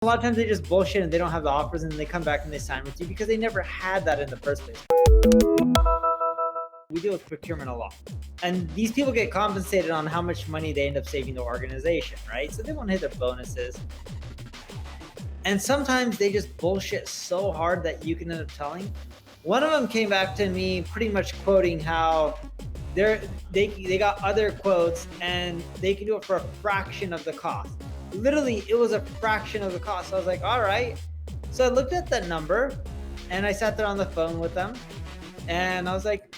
A lot of times they just bullshit and they don't have the offers, and they come back and they sign with you because they never had that in the first place. We deal with procurement a lot, and these people get compensated on how much money they end up saving the organization, right? So they won't hit their bonuses. And sometimes they just bullshit so hard that you can end up telling. One of them came back to me pretty much quoting how they got other quotes and they can do it for a fraction of the cost. Literally, it was a fraction of the cost. So I was like, all right. So I looked at that number and I sat there on the phone with them and I was like,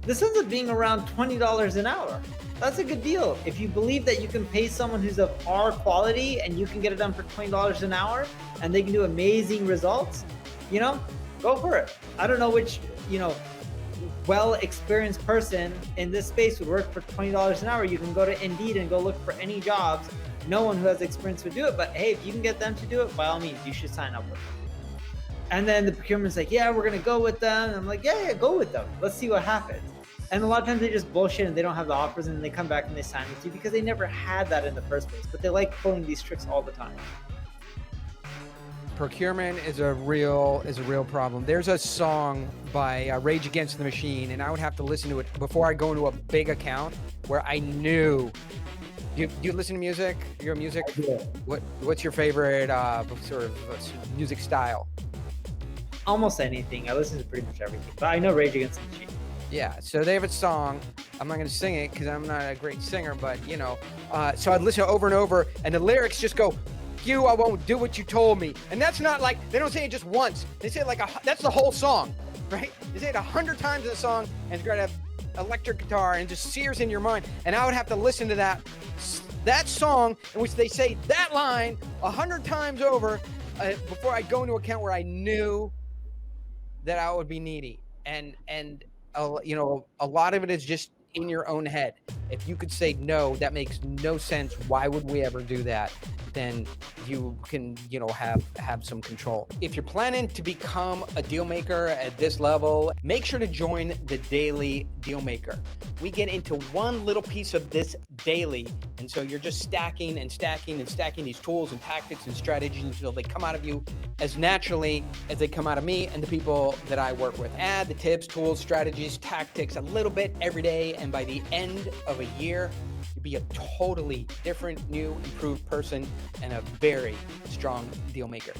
this ends up being around $20 an hour. That's a good deal. If you believe that you can pay someone who's of our quality and you can get it done for $20 an hour and they can do amazing results, go for it. I don't know which, well-experienced person in this space would work for $20 an hour. You can go to Indeed and go look for any jobs. No one who has experience would do it, but hey, if you can get them to do it, by all means, you should sign up with them. And then the procurement's like, yeah, we're going to go with them. And I'm like, yeah, go with them. Let's see what happens. And a lot of times they just bullshit and they don't have the offers, and they come back and they sign with you because they never had that in the first place, but they like pulling these tricks all the time. Procurement is a real problem. There's a song by Rage Against the Machine, and I would have to listen to it before I go into a big account where I knew. Do you listen to music? You're a music? Yeah. What's your favorite sort of music style? Almost anything. I listen to pretty much everything, but I know Rage Against the Machine. Yeah, so they have a song. I'm not going to sing it because I'm not a great singer, but so I'd listen over and over, and the lyrics just go, I won't do what you told me. And that's not like, they don't say it just once. They say it like, that's the whole song, right? They say it 100 times in the song, and it's going to have electric guitar and just sears in your mind. And I would have to listen to that song in which they say that line 100 times over before I go into an account where I knew that I would be needy. And a lot of it is just in your own head. If you could say no, that makes no sense. Why would we ever do that? Then you can, have some control. If you're planning to become a deal maker at this level, make sure to join the Daily Dealmaker. We get into one little piece of this daily, and so you're just stacking and stacking and stacking these tools and tactics and strategies until they come out of you as naturally as they come out of me and the people that I work with. Add the tips, tools, strategies, tactics a little bit every day, and by the end of a year, you'll be a totally different, new, improved person and a very strong deal maker.